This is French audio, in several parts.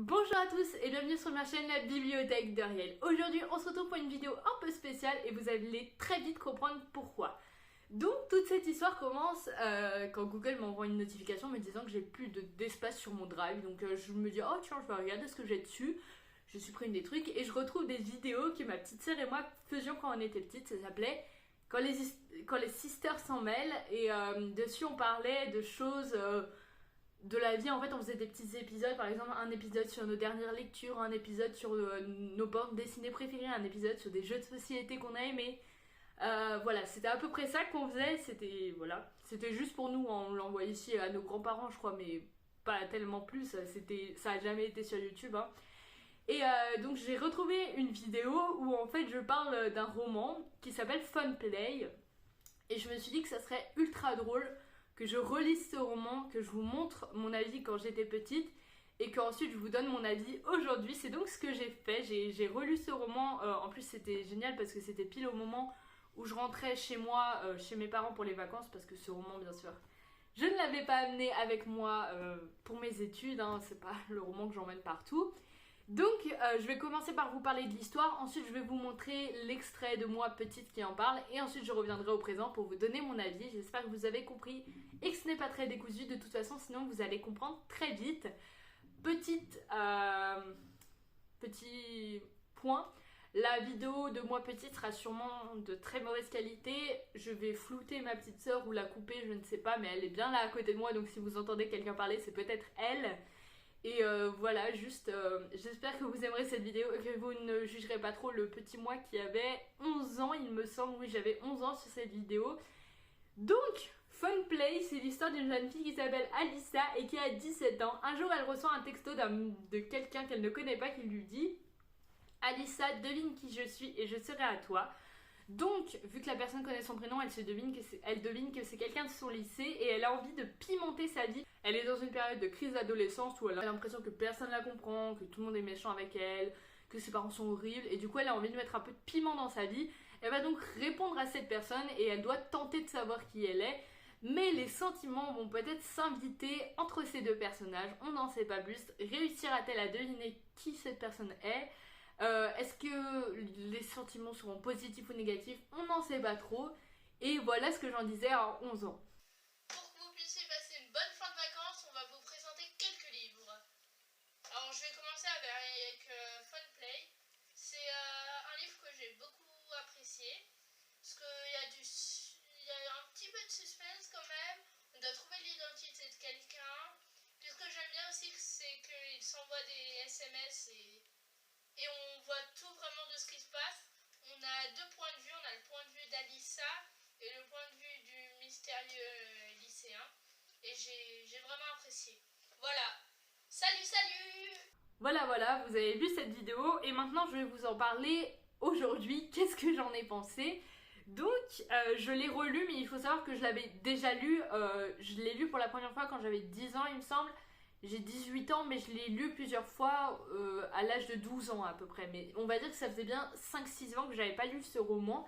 Bonjour à tous et bienvenue sur ma chaîne La Bibliothèque d'Ariel. Aujourd'hui on se retrouve pour une vidéo un peu spéciale et vous allez très vite comprendre pourquoi. Donc toute cette histoire commence quand Google m'envoie une notification me disant que j'ai plus d'espace sur mon drive. Donc je me dis oh tiens je vais regarder ce que j'ai dessus. Je supprime des trucs et je retrouve des vidéos que ma petite sœur et moi faisions quand on était petites. Ça s'appelait quand les sisters s'en mêlent et dessus on parlait de choses... de la vie. En fait on faisait des petits épisodes, par exemple un épisode sur nos dernières lectures, un épisode sur nos bandes dessinées préférées, un épisode sur des jeux de société qu'on a aimés. Voilà, c'était à peu près ça qu'on faisait. C'était juste pour nous, on l'envoyait ici à nos grands-parents je crois, mais pas tellement plus. Ça a jamais été sur YouTube hein. Et donc j'ai retrouvé une vidéo où en fait je parle d'un roman qui s'appelle Fun Play et je me suis dit que ça serait ultra drôle que je relise ce roman, que je vous montre mon avis quand j'étais petite et qu'ensuite je vous donne mon avis aujourd'hui. C'est donc ce que j'ai fait, j'ai relu ce roman, en plus c'était génial parce que c'était pile au moment où je rentrais chez moi, chez mes parents pour les vacances, parce que ce roman bien sûr je ne l'avais pas amené avec moi pour mes études, hein, c'est pas le roman que j'emmène partout. Donc je vais commencer par vous parler de l'histoire, ensuite je vais vous montrer l'extrait de moi petite qui en parle et ensuite je reviendrai au présent pour vous donner mon avis. J'espère que vous avez compris et que ce n'est pas très décousu de toute façon, sinon vous allez comprendre très vite. Petit point, la vidéo de moi petite sera sûrement de très mauvaise qualité. Je vais flouter ma petite soeur ou la couper, je ne sais pas, mais elle est bien là à côté de moi, donc si vous entendez quelqu'un parler c'est peut-être elle. Et voilà, juste j'espère que vous aimerez cette vidéo et que vous ne jugerez pas trop le petit moi qui avait 11 ans, il me semble, oui j'avais 11 ans sur cette vidéo. Donc, Fun Play, c'est l'histoire d'une jeune fille qui s'appelle Alyssa et qui a 17 ans. Un jour elle reçoit un texto de quelqu'un qu'elle ne connaît pas qui lui dit « Alyssa, devine qui je suis et je serai à toi ». Donc, vu que la personne connaît son prénom, elle devine que c'est quelqu'un de son lycée et elle a envie de pimenter sa vie. Elle est dans une période de crise d'adolescence où elle a l'impression que personne la comprend, que tout le monde est méchant avec elle, que ses parents sont horribles et du coup elle a envie de mettre un peu de piment dans sa vie. Elle va donc répondre à cette personne et elle doit tenter de savoir qui elle est. Mais les sentiments vont peut-être s'inviter entre ces deux personnages, on n'en sait pas plus. Réussira-t-elle à deviner qui cette personne est ? Est-ce que les sentiments seront positifs ou négatifs? On n'en sait pas trop. Et voilà ce que j'en disais à 11 ans. Pour que vous puissiez passer une bonne fin de vacances, on va vous présenter quelques livres. Alors je vais commencer avec Fun Play. C'est un livre que j'ai beaucoup apprécié. Parce qu'il y a un petit peu de suspense quand même. On doit trouver l'identité de quelqu'un. Puis ce que j'aime bien aussi, c'est qu'il s'envoie des SMS et on voit tout vraiment de ce qui se passe. On a deux points de vue, on a le point de vue d'Alyssa et le point de vue du mystérieux lycéen. Et j'ai vraiment apprécié. Voilà, salut. Voilà, vous avez vu cette vidéo et maintenant je vais vous en parler aujourd'hui. Qu'est-ce que j'en ai pensé? Donc je l'ai relu, mais il faut savoir que je l'avais déjà lu. Je l'ai lu pour la première fois quand j'avais 10 ans il me semble. J'ai 18 ans mais je l'ai lu plusieurs fois à l'âge de 12 ans à peu près. Mais on va dire que ça faisait bien 5-6 ans que j'avais pas lu ce roman.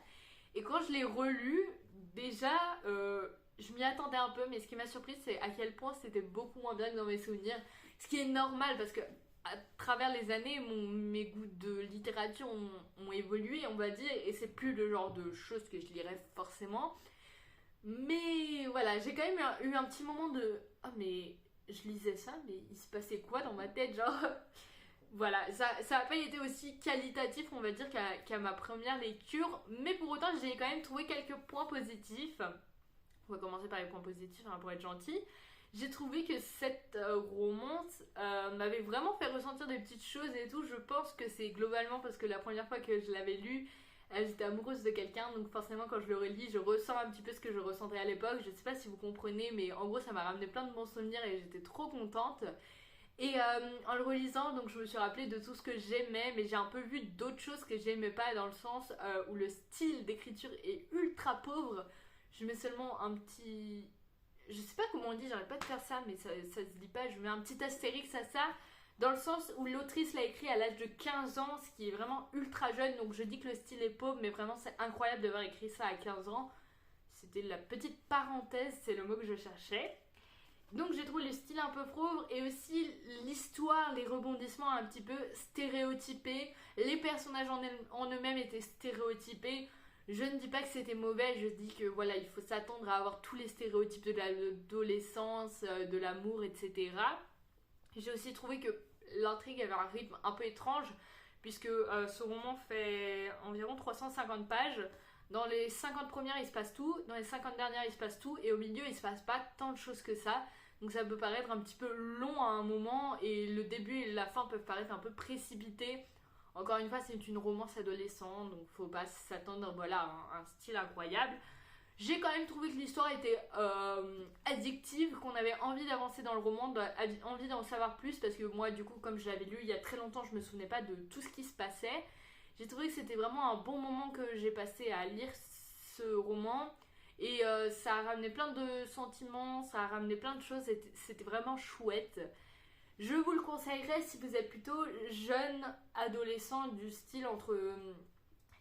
Et quand je l'ai relu, déjà je m'y attendais un peu. Mais ce qui m'a surprise c'est à quel point c'était beaucoup moins bien que dans mes souvenirs. Ce qui est normal parce que à travers les années, mes goûts de littérature ont évolué on va dire. Et c'est plus le genre de choses que je lirais forcément. Mais voilà, j'ai quand même eu un petit moment de... Ah mais... je lisais ça, mais il se passait quoi dans ma tête, genre... Voilà, ça n'a pas été aussi qualitatif, on va dire, qu'à ma première lecture, mais pour autant, j'ai quand même trouvé quelques points positifs. On va commencer par les points positifs, hein, pour être gentil. J'ai trouvé que cette romance m'avait vraiment fait ressentir des petites choses et tout. Je pense que c'est globalement parce que la première fois que je l'avais lu, j'étais amoureuse de quelqu'un, donc forcément quand je le relis, je ressens un petit peu ce que je ressentais à l'époque. Je sais pas si vous comprenez, mais en gros ça m'a ramené plein de bons souvenirs et j'étais trop contente. Et en le relisant, donc je me suis rappelé de tout ce que j'aimais, mais j'ai un peu vu d'autres choses que j'aimais pas, dans le sens où le style d'écriture est ultra pauvre. Je mets seulement un petit... Je sais pas comment on dit, j'arrête pas de faire ça, mais ça se dit pas. Je mets un petit astérix à ça. Dans le sens où l'autrice l'a écrit à l'âge de 15 ans, ce qui est vraiment ultra jeune. Donc je dis que le style est pauvre, mais vraiment c'est incroyable d'avoir écrit ça à 15 ans. C'était la petite parenthèse, c'est le mot que je cherchais. Donc j'ai trouvé le style un peu pauvre et aussi l'histoire, les rebondissements un petit peu stéréotypés. Les personnages en eux-mêmes étaient stéréotypés. Je ne dis pas que c'était mauvais, je dis que voilà, il faut s'attendre à avoir tous les stéréotypes de l'adolescence, de l'amour, etc. J'ai aussi trouvé que l'intrigue avait un rythme un peu étrange, puisque ce roman fait environ 350 pages. Dans les 50 premières, il se passe tout, dans les 50 dernières, il se passe tout, et au milieu, il se passe pas tant de choses que ça. Donc ça peut paraître un petit peu long à un moment, et le début et la fin peuvent paraître un peu précipités. Encore une fois, c'est une romance adolescente, donc faut pas s'attendre voilà, à un style incroyable. J'ai quand même trouvé que l'histoire était addictive, qu'on avait envie d'avancer dans le roman, envie d'en savoir plus, parce que moi, du coup, comme je l'avais lu il y a très longtemps, je me souvenais pas de tout ce qui se passait. J'ai trouvé que c'était vraiment un bon moment que j'ai passé à lire ce roman. Et ça a ramené plein de sentiments, ça a ramené plein de choses, c'était vraiment chouette. Je vous le conseillerais si vous êtes plutôt jeune, adolescent, du style entre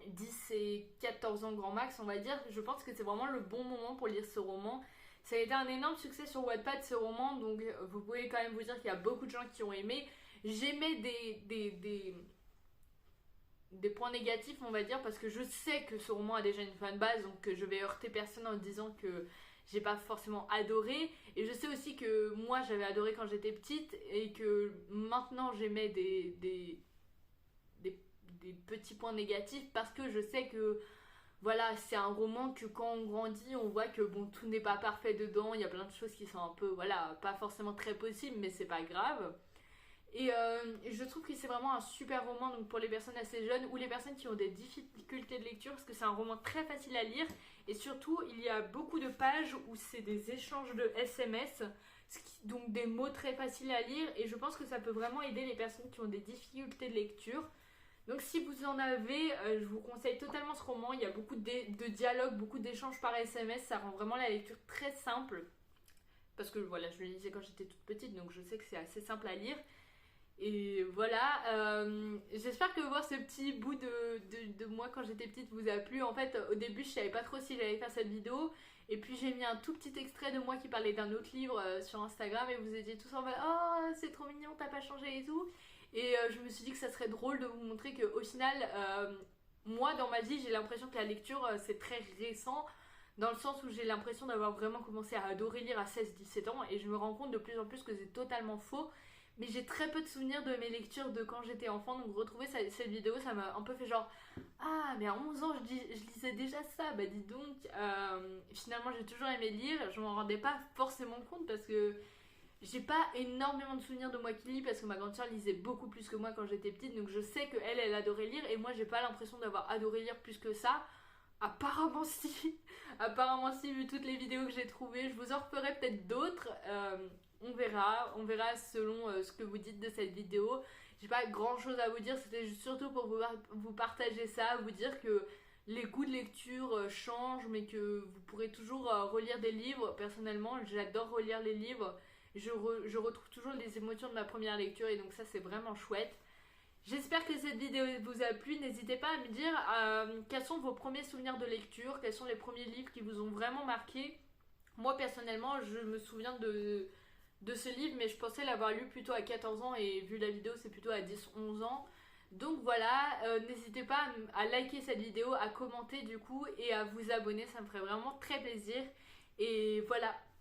10 et 14 ans grand max, on va dire. Je pense que c'est vraiment le bon moment pour lire ce roman. Ça a été un énorme succès sur Wattpad ce roman, donc vous pouvez quand même vous dire qu'il y a beaucoup de gens qui ont aimé. J'aimais des points négatifs, on va dire, parce que je sais que ce roman a déjà une fanbase, donc je vais heurter personne en disant que j'ai pas forcément adoré. Et je sais aussi que moi j'avais adoré quand j'étais petite et que maintenant j'aimais des petits points négatifs parce que je sais que voilà, c'est un roman que quand on grandit, on voit que bon, tout n'est pas parfait dedans, il y a plein de choses qui sont un peu, voilà, pas forcément très possibles, mais c'est pas grave. Et je trouve que c'est vraiment un super roman donc pour les personnes assez jeunes ou les personnes qui ont des difficultés de lecture parce que c'est un roman très facile à lire et surtout il y a beaucoup de pages où c'est des échanges de SMS, donc des mots très faciles à lire et je pense que ça peut vraiment aider les personnes qui ont des difficultés de lecture. Donc si vous en avez, je vous conseille totalement ce roman, il y a beaucoup de dialogues, beaucoup d'échanges par SMS, ça rend vraiment la lecture très simple parce que voilà, je le lisais quand j'étais toute petite donc je sais que c'est assez simple à lire. Et voilà, j'espère que voir ce petit bout de moi quand j'étais petite vous a plu. En fait, au début, je savais pas trop si j'allais faire cette vidéo. Et puis, j'ai mis un tout petit extrait de moi qui parlait d'un autre livre sur Instagram. Et vous étiez tous en mode oh, c'est trop mignon, t'as pas changé et tout. Et je me suis dit que ça serait drôle de vous montrer qu'au final, moi, dans ma vie, j'ai l'impression que la lecture, c'est très récent. Dans le sens où j'ai l'impression d'avoir vraiment commencé à adorer lire à 16-17 ans. Et je me rends compte de plus en plus que c'est totalement faux. Mais j'ai très peu de souvenirs de mes lectures de quand j'étais enfant, donc retrouver cette vidéo, ça m'a un peu fait genre ah, mais à 11 ans, je lisais déjà ça, bah dis donc. Finalement, j'ai toujours aimé lire, je m'en rendais pas forcément compte parce que j'ai pas énormément de souvenirs de moi qui lis parce que ma grande sœur lisait beaucoup plus que moi quand j'étais petite, donc je sais qu'elle adorait lire et moi j'ai pas l'impression d'avoir adoré lire plus que ça. Apparemment si, apparemment si, vu toutes les vidéos que j'ai trouvées, je vous en referai peut-être d'autres. On verra selon ce que vous dites de cette vidéo. J'ai pas grand chose à vous dire, c'était surtout pour vous partager ça, vous dire que les goûts de lecture changent, mais que vous pourrez toujours relire des livres. Personnellement, j'adore relire les livres. Je retrouve toujours les émotions de ma première lecture et donc ça c'est vraiment chouette. J'espère que cette vidéo vous a plu, n'hésitez pas à me dire quels sont vos premiers souvenirs de lecture, quels sont les premiers livres qui vous ont vraiment marqué. Moi personnellement, je me souviens de ce livre, mais je pensais l'avoir lu plutôt à 14 ans et vu la vidéo, c'est plutôt à 10-11 ans. Donc voilà, n'hésitez pas à liker cette vidéo, à commenter du coup et à vous abonner, ça me ferait vraiment très plaisir. Et voilà,